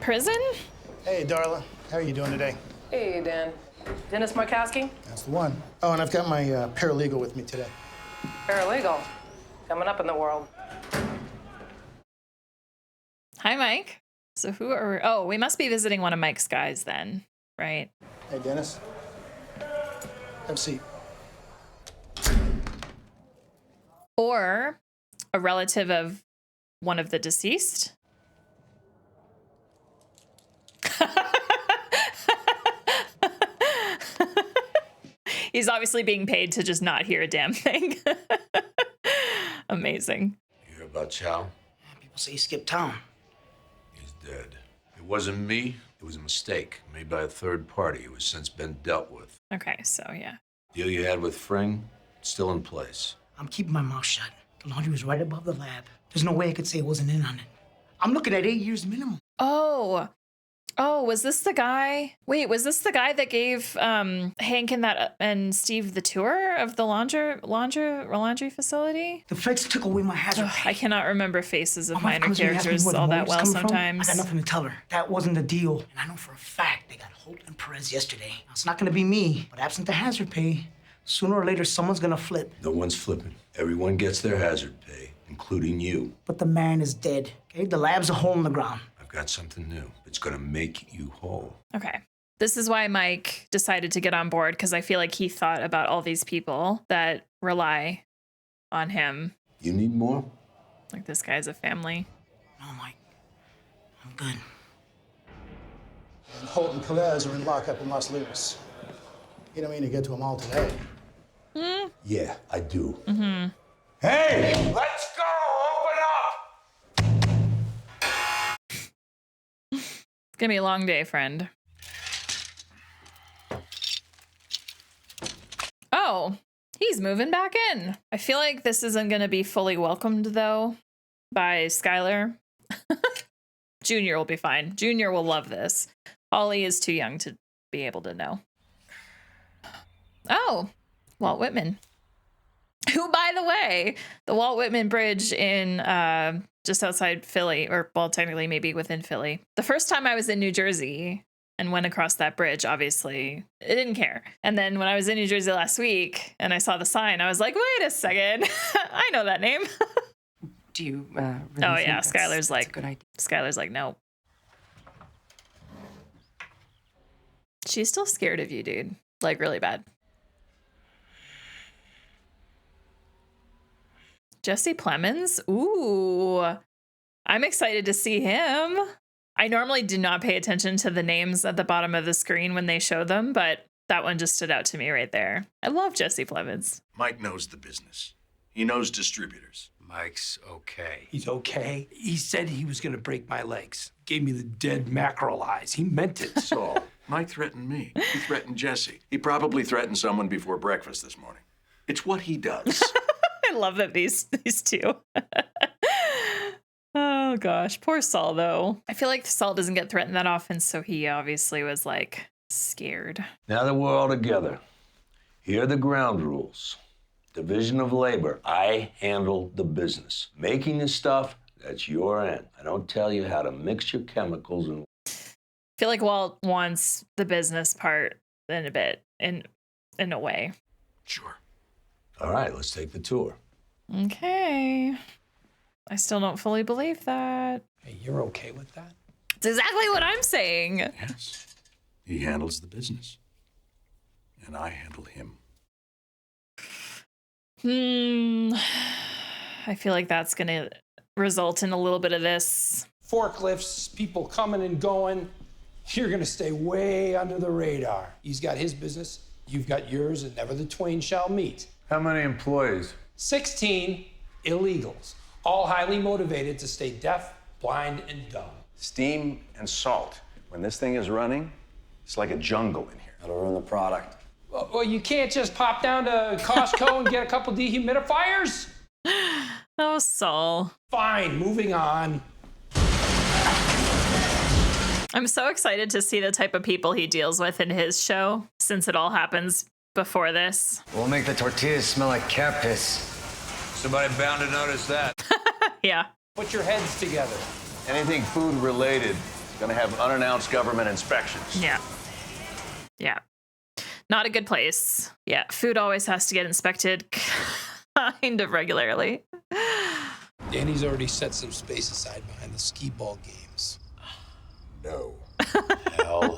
prison? Hey, Darla. How are you doing today? Hey, Dan. Dennis Markowski? That's the one. Oh, and I've got my paralegal with me today. Paralegal. Coming up in the world. Hi, Mike. So who are we? Oh, we must be visiting one of Mike's guys then, right? Hey, Dennis. Have a seat. Or a relative of one of the deceased? He's obviously being paid to just not hear a damn thing. Amazing. You hear about Chow? People say he skipped town. He's dead. It wasn't me. It was a mistake made by a third party. It has since been dealt with. Okay, so yeah. Deal you had with Fring, still in place. I'm keeping my mouth shut. The laundry was right above the lab. There's no way I could say I wasn't in on it. I'm looking at 8 years minimum. Oh, was this the guy? Wait, was this the guy that gave Hank and Steve the tour of the laundry facility? The feds took away my hazard pay. I cannot remember faces of My wife minor comes to me and asks me characters where the all that motive's well coming from. sometimes. I got nothing to tell her. That wasn't the deal. And I know for a fact they got Holt and Perez yesterday. Now, it's not gonna be me, but absent the hazard pay, sooner or later someone's gonna flip. No one's flipping. Everyone gets their hazard pay, including you. But the man is dead, okay? The lab's a hole in the ground. I've got something new. It's gonna make you whole. Okay. This is why Mike decided to get on board, because I feel like he thought about all these people that rely on him. You need more? Like, this guy's a family. No, Mike. I'm good. And Holt and Perez are in lockup in Los Lunas. You don't mean to get to them all today. Yeah, I do. Mm-hmm. Hey, let's go! Open up! It's gonna be a long day, friend. Oh, he's moving back in. I feel like this isn't gonna be fully welcomed, though, by Skylar. Junior will be fine. Junior will love this. Holly is too young to be able to know. Oh, Walt Whitman. Who, by the way, the Walt Whitman Bridge in just outside Philly, or well, technically maybe within Philly. The first time I was in New Jersey and went across that bridge, obviously, I didn't care. And then when I was in New Jersey last week and I saw the sign, I was like, wait a second, I know that name. Do you really Oh think yeah, that's Skylar's a like, good idea? Skylar's like, no. She's still scared of you, dude. Like, really bad. Jesse Plemons? Ooh, I'm excited to see him. I normally do not pay attention to the names at the bottom of the screen when they show them, but that one just stood out to me right there. I love Jesse Plemons. Mike knows the business. He knows distributors. Mike's okay. He's okay. He said he was gonna break my legs. Gave me the dead mackerel eyes. He meant it. So, Mike threatened me. He threatened Jesse. He probably threatened someone before breakfast this morning. It's what he does. I love that these two. Oh gosh, poor Saul though. I feel like Saul doesn't get threatened that often, so he obviously was like scared. Now that we're all together, here are the ground rules. Division of labor. I handle the business. Making the stuff, that's your end. I don't tell you how to mix your chemicals and... I feel like Walt wants the business part in a bit, in a way. Sure. All right, let's take the tour. Okay. I still don't fully believe that. Hey, you're okay with that? It's exactly what I'm saying. Yes. He handles the business. And I handle him. I feel like that's going to result in a little bit of this. Forklifts, people coming and going. You're gonna stay way under the radar. He's got his business, you've got yours, and never the twain shall meet. How many employees? 16 illegals, all highly motivated to stay deaf, blind, and dumb. Steam and salt. When this thing is running, it's like a jungle in here. That'll ruin the product. Well, you can't just pop down to Costco and get a couple dehumidifiers? Oh, Saul. Fine, moving on. I'm so excited to see the type of people he deals with in his show, since it all happens before this. We'll make the tortillas smell like cat piss. Somebody bound to notice that. Yeah. Put your heads together. Anything food related Gonna have unannounced government inspections. Yeah. Yeah. Not a good place. Yeah. Food always has to get inspected kind of regularly. Danny's already set some space aside behind the skee ball games. No. Hell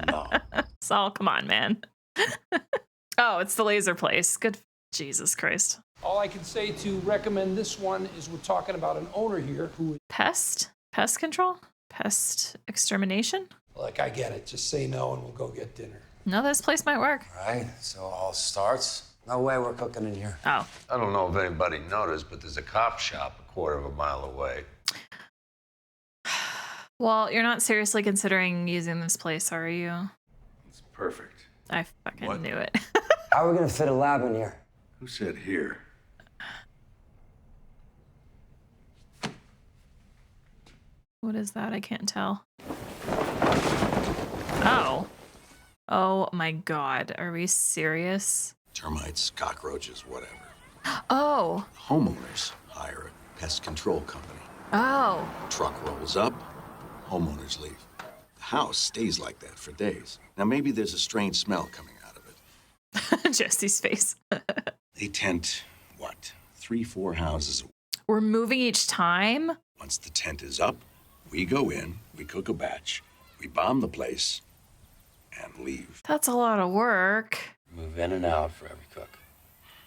no. Saul, come on, man. Oh, it's the laser place. Good. Jesus Christ. All I can say to recommend this one is we're talking about an owner here who, Pest control? Pest extermination? like, I get it. Just say no and we'll go get dinner. No, this place might work. Right, so all starts. No way we're cooking in here. Oh. I don't know if anybody noticed, but there's a cop shop a quarter of a mile away. Well, you're not seriously considering using this place, are you? It's perfect. I fucking What? knew it. How are we gonna fit a lab in here? Who said here? What is that? I can't tell. Oh. Oh my God. Are we serious? Termites, cockroaches, whatever. Oh. Homeowners hire a pest control company. Oh. Truck rolls up, homeowners leave. The house stays like that for days. Now, maybe there's a strange smell coming out of it. Jesse's face. They tent, what, 3-4 houses a week. We're moving each time? Once the tent is up, we go in, we cook a batch, we bomb the place, and leave. That's a lot of work. Move in and out for every cook.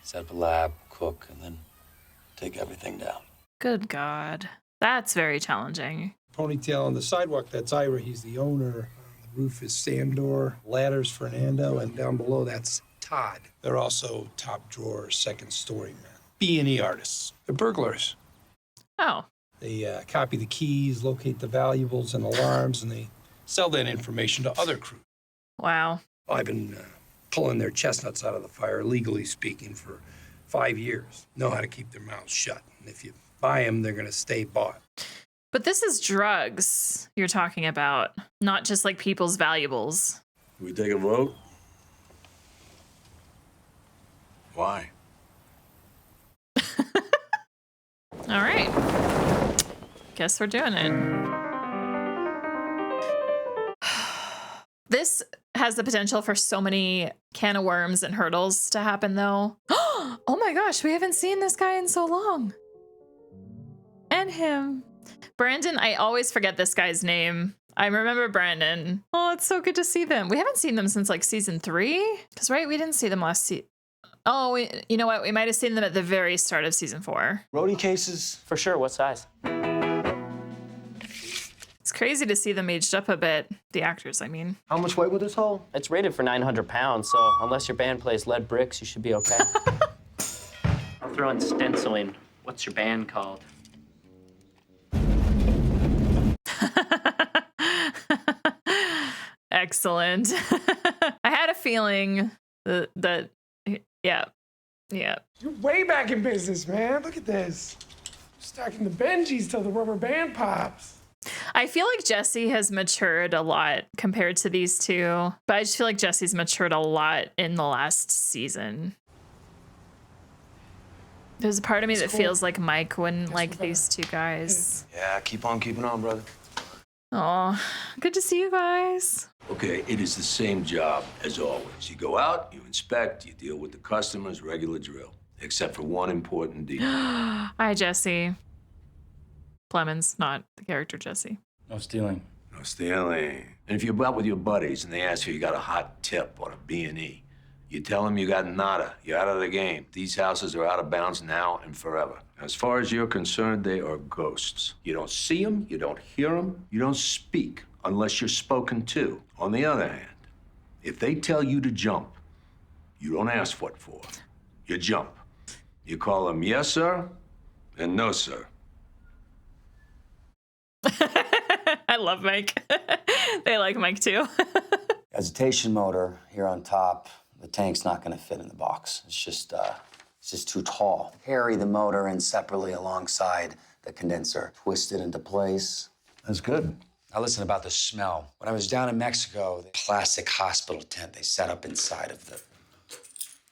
Set up a lab, cook, and then take everything down. Good God. That's very challenging. Ponytail on the sidewalk, that's Ira. He's the owner. The roof is Sandor. Ladder's Fernando. And down below, that's Todd. They're also top drawer, second story men. B&E artists. They're burglars. Oh. They copy the keys, locate the valuables and alarms, and they sell that information to other crews. Wow. I've been pulling their chestnuts out of the fire, legally speaking, for 5 years. Know how to keep their mouths shut. And if you buy them, they're going to stay bought. But this is drugs you're talking about, not just like people's valuables. We take a vote? Why? All right. Guess we're doing it. This has the potential for so many can of worms and hurdles to happen, though. Oh my gosh, we haven't seen this guy in so long. And him. Brandon, I always forget this guy's name. I remember Brandon. Oh, it's so good to see them. We haven't seen them since like season 3. Because, right, we didn't see them last season. Oh, you know what? We might have seen them at the very start of season 4. Roadie cases? For sure. What size? It's crazy to see them aged up a bit. The actors, I mean. How much weight will this hold? It's rated for 900 pounds, so unless your band plays lead bricks, you should be okay. I'll throw in stenciling. What's your band called? Excellent. I had a feeling that yeah. You're way back in business, man. Look at this. Stacking the Benjis till the rubber band pops. I feel like Jesse has matured a lot compared to these two, but I just feel like Jesse's matured a lot in the last season. There's a part of me that feels like Mike wouldn't like these two guys. Yeah, keep on keeping on, brother. Oh, good to see you guys. Okay, it is the same job as always. You go out, you inspect, you deal with the customers, regular drill. Except for one important detail. Hi, Jesse. Plemons, not the character Jesse. No stealing. No stealing. And if you're out with your buddies and they ask you got a hot tip on a B&E, you tell them you got nada. You're out of the game. These houses are out of bounds now and forever. As far as you're concerned, they are ghosts. You don't see them, you don't hear them, you don't speak unless you're spoken to. On the other hand, if they tell you to jump, you don't ask what for. You jump. You call them yes, sir, and no, sir. I love Mike. They like Mike too. Agitation motor here on top. The tank's not going to fit in the box. It's just too tall. Carry the motor in separately alongside the condenser. Twist it into place. That's good. Now listen about the smell. When I was down in Mexico, the plastic hospital tent they set up inside of the...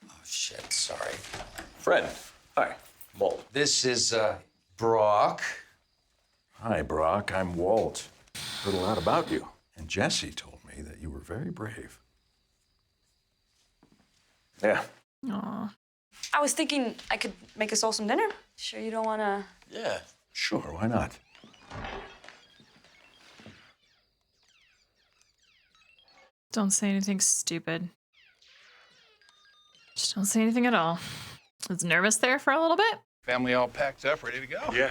Oh, shit, sorry. Fred. Hi. Walt. This is, Brock. Hi, Brock. I'm Walt. Heard a lot about you. And Jesse told me that you were very brave. Yeah. Aw. I was thinking I could make us all some dinner. Sure you don't want to... Yeah. Sure, why not? Don't say anything stupid. Just don't say anything at all. I was nervous there for a little bit. Family all packed up, ready to go? Yeah.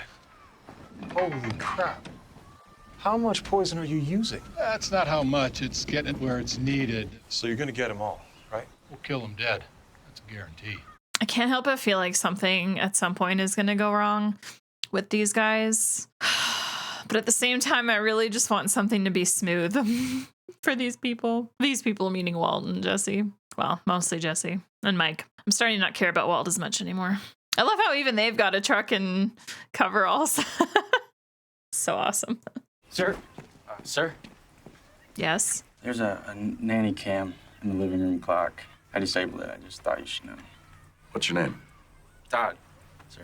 Holy crap. How much poison are you using? That's not how much. It's getting it where it's needed. So you're gonna get them all, right? We'll kill them dead. That's a guarantee. I can't help but feel like something at some point is going to go wrong with these guys. But at the same time, I really just want something to be smooth for these people. These people meaning Walt and Jesse. Well, mostly Jesse and Mike. I'm starting to not care about Walt as much anymore. I love how even they've got a truck and coveralls. So awesome. Sir? Sir? Yes? There's a nanny cam in the living room clock. I disabled it. I just thought you should know. What's your name? Todd. Sir.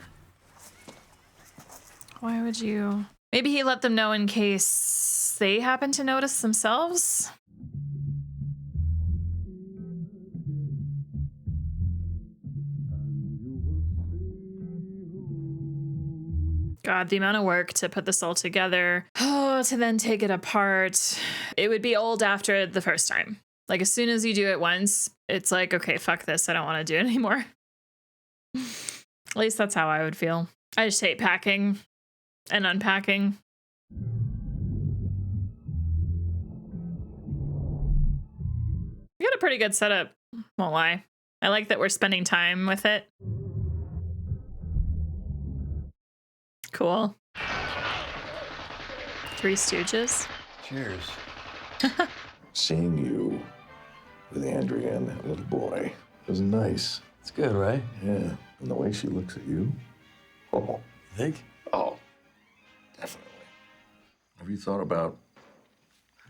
Why would you? Maybe he let them know in case they happen to notice themselves? God, the amount of work to put this all together. Oh, to then take it apart. It would be old after the first time. Like, as soon as you do it once, it's like, okay, fuck this. I don't want to do it anymore. At least that's how I would feel. I just hate packing and unpacking. We got a pretty good setup, won't lie. I like that we're spending time with it. Cool. Three Stooges. Cheers. Seeing you with Andrea and that little boy was nice. It's good, right? Yeah. And the way she looks at you. Oh. You think? Oh. Definitely. Have you thought about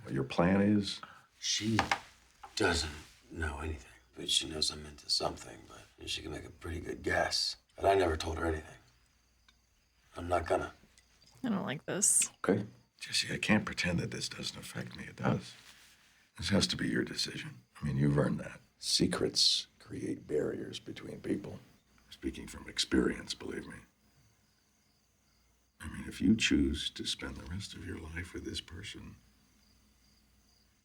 what your plan is? She doesn't know anything, but she knows I'm into something, but she can make a pretty good guess. But I never told her anything. I'm not gonna. I don't like this. Okay. Jesse, I can't pretend that this doesn't affect me. It does. This has to be your decision. I mean, you've earned that. Secrets create barriers between people. Speaking from experience, believe me. I mean, if you choose to spend the rest of your life with this person,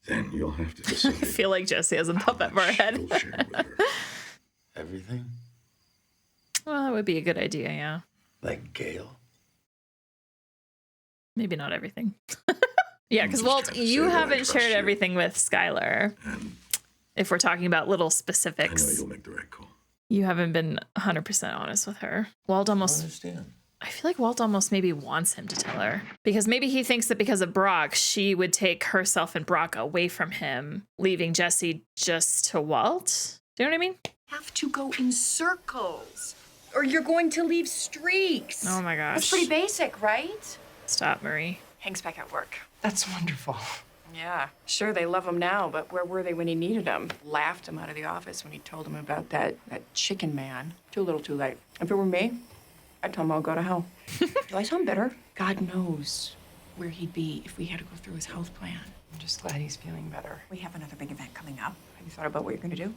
then you'll have to decide. I feel like Jesse hasn't thought that far ahead. you'll share with her. Everything? Well, that would be a good idea, yeah. Like Gail? Maybe not everything. Yeah, because I'm just Walt, trying to you say that I haven't trust shared you. everything with Skylar. And If we're talking about little I know specifics, you'll make the right call. you haven't been 100% honest with her. Walt I almost, understand. I feel like Walt almost maybe wants him to tell her. Because maybe he thinks that because of Brock, she would take herself and Brock away from him, leaving Jesse just to Walt. Do you know what I mean? Have to go in circles, or you're going to leave streaks. Oh my gosh. That's pretty basic, right? Stop, Marie. Hank's back at work. That's wonderful. Yeah. Sure, they love him now, but where were they when he needed them? Laughed him out of the office when he told him about that chicken man. Too little, too late. If it were me, I'd tell him I'll go to hell. Do I sound bitter? God knows where he'd be if we had to go through his health plan. I'm just glad he's feeling better. We have another big event coming up. Have you thought about what you're gonna do?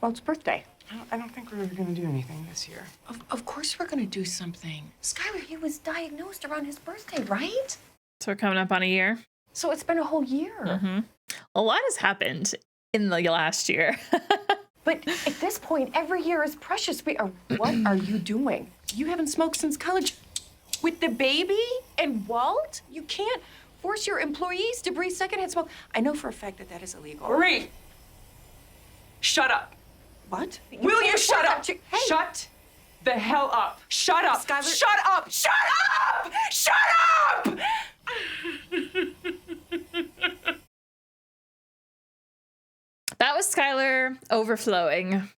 Well, it's birthday. I don't think we're gonna do anything this year. Of course we're gonna do something. Skylar, he was diagnosed around his birthday, right? So we're coming up on a year. So it's been a whole year. Mm-hmm. A lot has happened in the last year. But at this point, every year is precious. What are you doing? You haven't smoked since college. With the baby and Walt? You can't force your employees to breathe secondhand smoke. I know for a fact that that is illegal. Marie! Shut up. What? Will you shut up? Hey. Shut the hell up. Shut up. Skylar- Shut up. Shut up! Shut up! That was Skylar overflowing.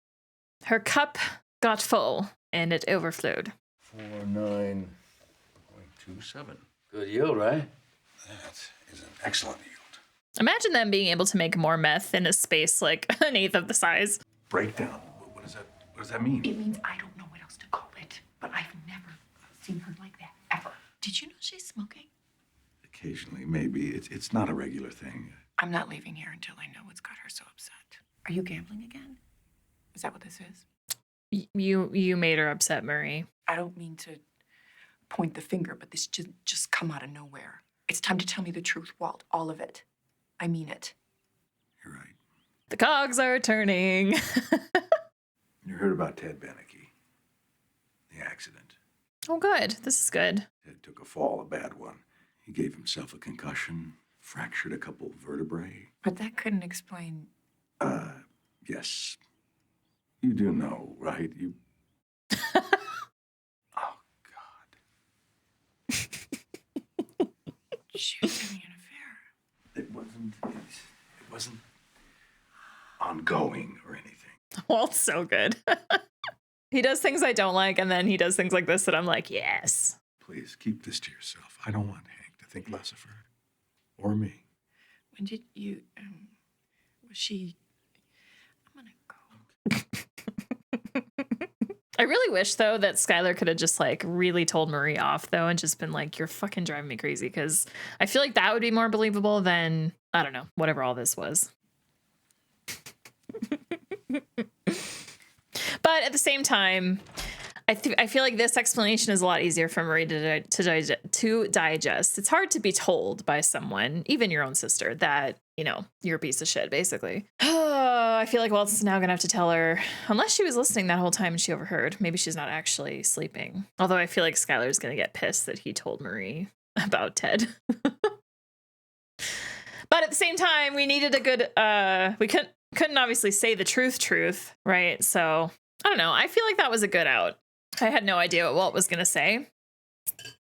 Her cup got full and it overflowed. 49.27. Good yield, right? That is an excellent yield. Imagine them being able to make more meth in a space like an eighth of the size. Breakdown. What does that mean? It means I don't know what else to call it, but I've never seen her like that, ever. Did you know she's smoking? It Occasionally, maybe. It's not a regular thing. I'm not leaving here until I know what's got her so upset. Are you gambling again? Is that what this is? You made her upset, Murray. I don't mean to point the finger, but this just come out of nowhere. It's time to tell me the truth, Walt. All of it. I mean it. You're right. The cogs are turning. You heard about Ted Beneke, the accident. Oh, good. This is good. Ted took a fall, a bad one. He gave himself a concussion, fractured a couple vertebrae. But that couldn't explain. Yes. You do know, right? You. Oh, God. She was having an affair. It wasn't ongoing or anything. Walt's so good. He does things I don't like, and then he does things like this that I'm like, yes. Please keep this to yourself. I don't want Hank to think less of her or me. When did you, was she, I'm gonna go. I really wish, though, that Skylar could have just, like, really told Marie off, though, and just been like, you're fucking driving me crazy, because I feel like that would be more believable than, I don't know, whatever all this was. But at the same time, I feel like this explanation is a lot easier for Marie to digest. It's hard to be told by someone, even your own sister, that, you know, you're a piece of shit, basically. I feel like Walt's now going to have to tell her, unless she was listening that whole time and she overheard. Maybe she's not actually sleeping. Although I feel like Skylar's going to get pissed that he told Marie about Ted. But at the same time, we needed a good, we couldn't obviously say the truth, right? So, I don't know. I feel like that was a good out. I had no idea what Walt was going to say.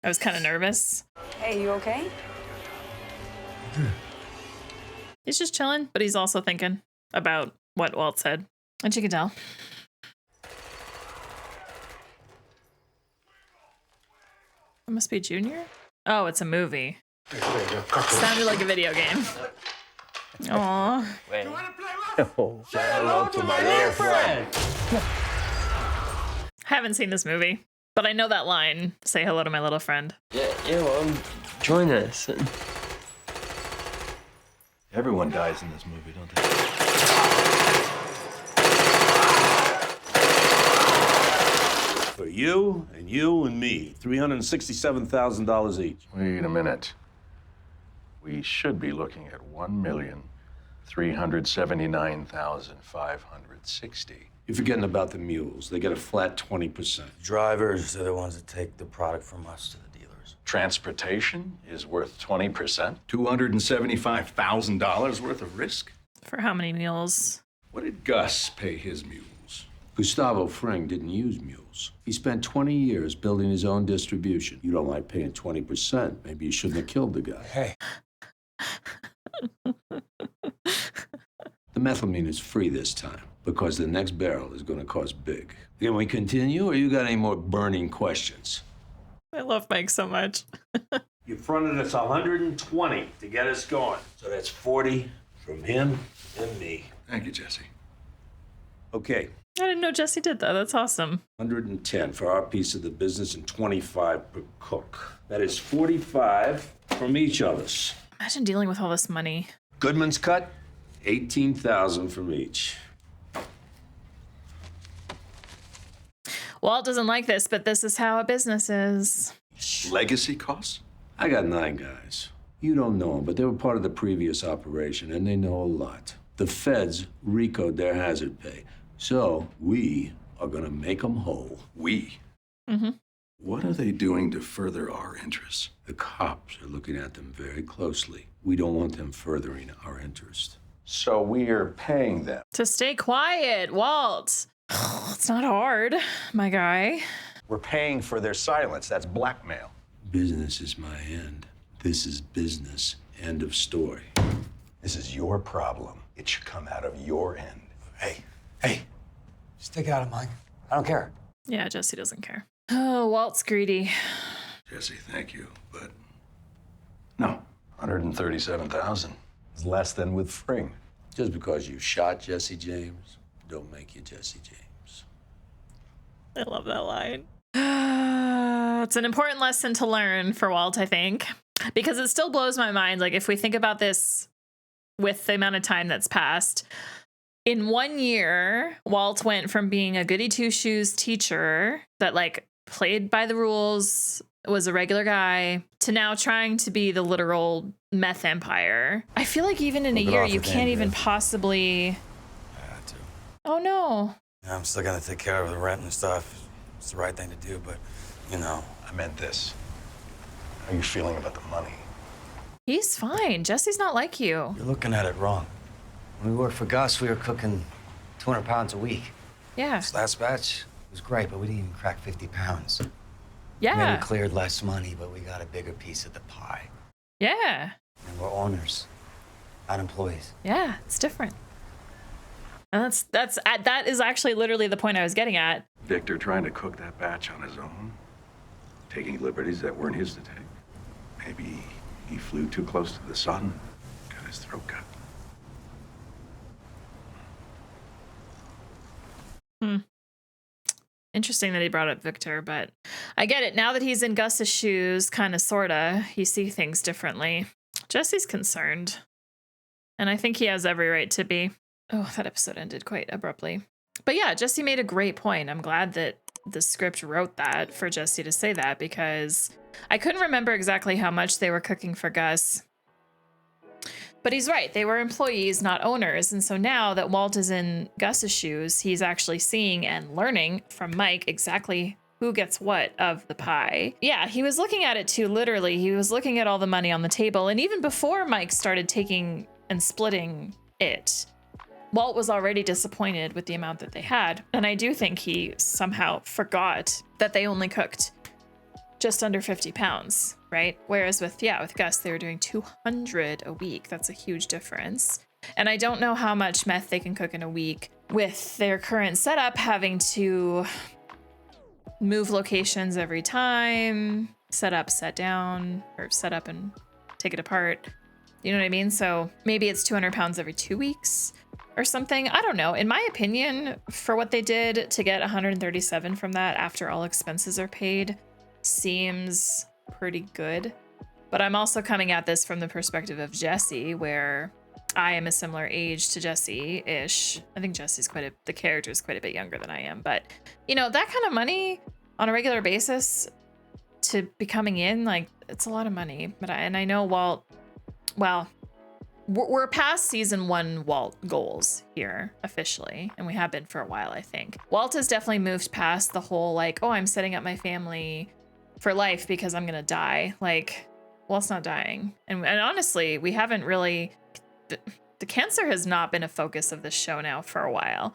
I was kind of nervous. Hey, you okay? He's just chilling, but he's also thinking about what Walt said. And she could tell. It must be Junior? Oh, it's a movie. Sounded like a video game. Aww. Wait. Oh, say hello to my little friend. Haven't seen this movie, but I know that line. Say hello to my little friend. Yeah, well, join us. Everyone dies in this movie, don't they? For you and me, $367,000 each. Wait a minute. We should be looking at $1,379,560. You're forgetting about the mules. They get a flat 20%. Drivers are the ones that take the product from us to the dealers. Transportation is worth 20%. $275,000 worth of risk. For how many mules? What did Gus pay his mules? Gustavo Fring didn't use mules. He spent 20 years building his own distribution. You don't like paying 20%. Maybe you shouldn't have killed the guy. Hey. The methylamine is free this time because the next barrel is going to cost big. Can we continue, or you got any more burning questions? I love Mike so much. You fronted us 120 to get us going. So that's 40 from him and me. Thank you, Jesse. Okay. I didn't know Jesse did that. That's awesome. 110 for our piece of the business and 25 per cook. That is 45 from each of us. Imagine dealing with all this money. Goodman's cut, 18,000 from each. Walt doesn't like this, but this is how a business is. Legacy costs? I got 9 guys. You don't know them, but they were part of the previous operation, and they know a lot. The feds RICO'd their hazard pay, so we are gonna make them whole. We? Mm-hmm. What are they doing to further our interests? The cops are looking at them very closely. We don't want them furthering our interest. So we are paying them. To stay quiet, Walt. It's not hard, my guy. We're paying for their silence. That's blackmail. Business is my end. This is business. End of story. This is your problem. It should come out of your end. Hey, Just take it out of mine. I don't care. Yeah, Jesse doesn't care. Oh, Walt's greedy. Jesse, thank you, but no. 137,000 is less than with Fring. Just because you shot Jesse James, don't make you Jesse James. I love that line. It's an important lesson to learn for Walt, I think. Because it still blows my mind. Like, if we think about this with the amount of time that's passed, in 1 year, Walt went from being a goody two shoes teacher that like played by the rules, was a regular guy, to now trying to be the literal meth empire. I feel like even in a year, you can't even possibly. I had to. Oh no. Yeah, I'm still gonna take care of the rent and stuff. It's the right thing to do, but you know. I meant this. How are you feeling about the money? He's fine. Jesse's not like you. You're looking at it wrong. When we worked for Gus, we were cooking 200 pounds a week. Yeah. This last batch was great, but we didn't even crack 50 pounds. Yeah. I mean, we cleared less money, but we got a bigger piece of the pie. Yeah. And we're owners, not employees. Yeah, it's different. And that is actually literally the point I was getting at. Victor trying to cook that batch on his own, taking liberties that weren't his to take. Maybe he flew too close to the sun, got his throat cut. Interesting that he brought up Victor, but I get it. Now that he's in Gus's shoes, kind of, sorta, you see things differently. Jesse's concerned. And I think he has every right to be. Oh, that episode ended quite abruptly. But yeah, Jesse made a great point. I'm glad that the script wrote that for Jesse to say that, because I couldn't remember exactly how much they were cooking for Gus. But he's right. They were employees, not owners. And so now that Walt is in Gus's shoes, he's actually seeing and learning from Mike exactly who gets what of the pie. Yeah, he was looking at it too, literally. He was looking at all the money on the table. And even before Mike started taking and splitting it, Walt was already disappointed with the amount that they had. And I do think he somehow forgot that they only cooked just under 50 pounds, right? Whereas with Gus, they were doing 200 a week. That's a huge difference. And I don't know how much meth they can cook in a week with their current setup, having to move locations every time, set up, set down, or set up and take it apart. You know what I mean? So maybe it's 200 pounds every 2 weeks or something. I don't know. In my opinion, for what they did to get 137 from that after all expenses are paid, seems pretty good. But I'm also coming at this from the perspective of Jesse, where I am a similar age to Jesse-ish. I think Jesse's the character is quite a bit younger than I am. But, you know, that kind of money on a regular basis to be coming in, like, it's a lot of money. But I know Walt, well, we're past season 1 Walt goals here officially, and we have been for a while, I think. Walt has definitely moved past the whole, like, oh, I'm setting up my family for life because I'm gonna die. Like, Walt's not dying. And honestly, we haven't really, the cancer has not been a focus of this show now for a while.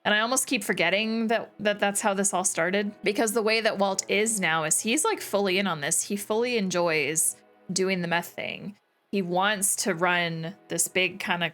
And I almost keep forgetting that's how this all started, because the way that Walt is now is he's like fully in on this. He fully enjoys doing the meth thing. He wants to run this big kind of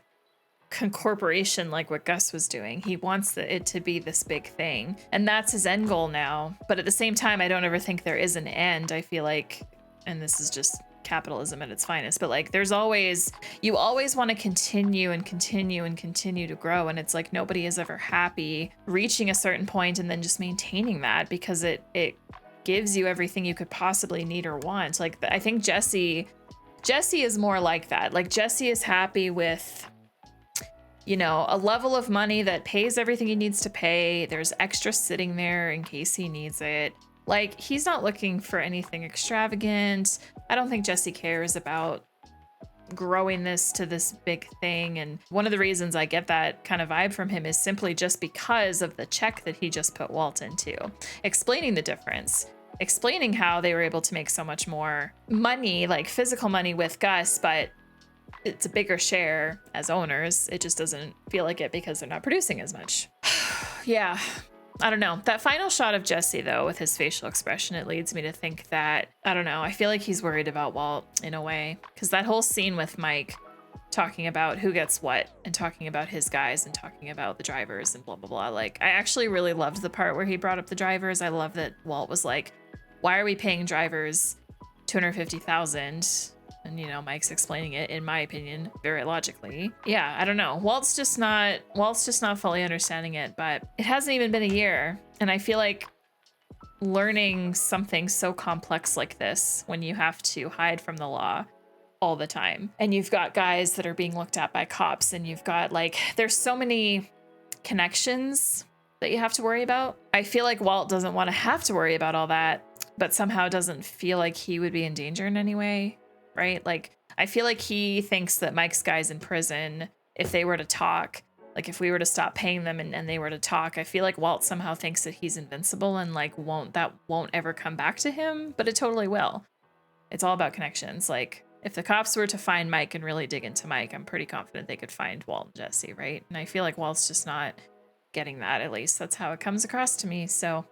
corporation like what Gus was doing. He wants it to be this big thing. And that's his end goal now. But at the same time, I don't ever think there is an end. I feel like, and this is just capitalism at its finest, but like you always want to continue and continue and continue to grow. And it's like nobody is ever happy reaching a certain point and then just maintaining that, because it gives you everything you could possibly need or want. Like, I think Jesse is more like that. Like, Jesse is happy with, you know, a level of money that pays everything he needs to pay. There's extra sitting there in case he needs it. Like, he's not looking for anything extravagant. I don't think Jesse cares about growing this to this big thing. And one of the reasons I get that kind of vibe from him is simply just because of the check that he just put Walt into, explaining the difference, explaining how they were able to make so much more money, like physical money with Gus, but it's a bigger share as owners. It just doesn't feel like it because they're not producing as much. Yeah, I don't know. That final shot of Jesse, though, with his facial expression, it leads me to think that, I don't know, I feel like he's worried about Walt in a way, because that whole scene with Mike talking about who gets what and talking about his guys and talking about the drivers and blah, blah, blah. Like, I actually really loved the part where he brought up the drivers. I love that Walt was like, why are we paying drivers $250,000? And, you know, Mike's explaining it, in my opinion, very logically. Yeah, I don't know. Walt's just not fully understanding it, but it hasn't even been a year. And I feel like learning something so complex like this when you have to hide from the law all the time. And you've got guys that are being looked at by cops, and you've got like, there's so many connections that you have to worry about. I feel like Walt doesn't want to have to worry about all that, but somehow doesn't feel like he would be in danger in any way, right? Like, I feel like he thinks that Mike's guys in prison, if they were to talk, like if we were to stop paying them and they were to talk, I feel like Walt somehow thinks that he's invincible and like won't ever come back to him, but it totally will. It's all about connections. Like, if the cops were to find Mike and really dig into Mike, I'm pretty confident they could find Walt and Jesse, right? And I feel like Walt's just not getting that. At least that's how it comes across to me. So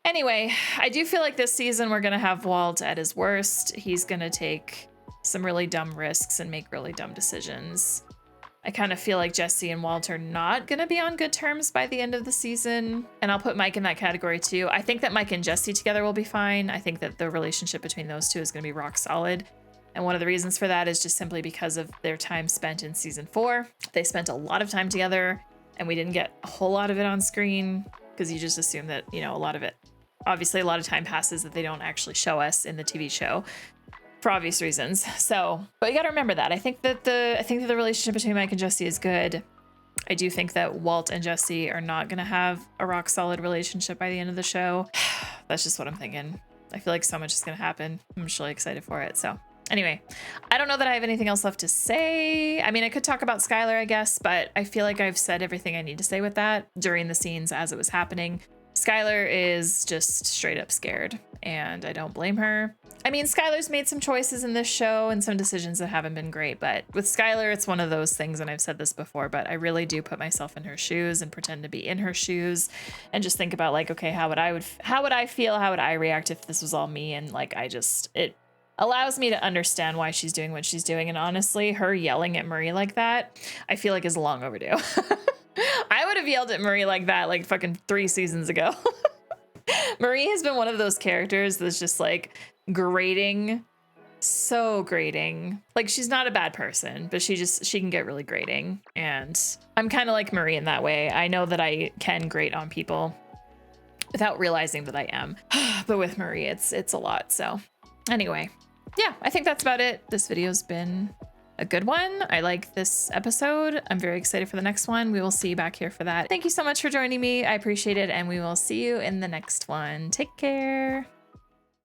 anyway, I do feel like this season we're going to have Walt at his worst. He's going to take some really dumb risks and make really dumb decisions. I kind of feel like Jesse and Walt are not going to be on good terms by the end of the season. And I'll put Mike in that category too. I think that Mike and Jesse together will be fine. I think that the relationship between those two is going to be rock solid. And one of the reasons for that is just simply because of their time spent in season 4. They spent a lot of time together, and we didn't get a whole lot of it on screen because you just assume that, you know, a lot of it, obviously a lot of time passes that they don't actually show us in the TV show for obvious reasons. So, but you got to remember that. I think that the relationship between Mike and Jesse is good. I do think that Walt and Jesse are not going to have a rock solid relationship by the end of the show. That's just what I'm thinking. I feel like so much is going to happen. I'm just really excited for it. So anyway, I don't know that I have anything else left to say. I mean, I could talk about Skylar, I guess, but I feel like I've said everything I need to say with that during the scenes as it was happening. Skylar is just straight up scared, and I don't blame her. I mean, Skylar's made some choices in this show and some decisions that haven't been great, but with Skylar, it's one of those things, and I've said this before, but I really do put myself in her shoes and pretend to be in her shoes and just think about like, okay, how would I feel? How would I react if this was all me? And like, it allows me to understand why she's doing what she's doing. And honestly, her yelling at Marie like that, I feel like is long overdue. I would have yelled at Marie like that like fucking 3 seasons ago. Marie has been one of those characters that's just like grating, so grating. Like, she's not a bad person, but she can get really grating. And I'm kind of like Marie in that way. I know that I can grate on people without realizing that I am. But with Marie, it's a lot. So anyway, yeah, I think that's about it. This video's been a good one. I like this episode. I'm very excited for the next one. We will see you back here for that. Thank you so much for joining me. I appreciate it, and we will see you in the next one. Take care.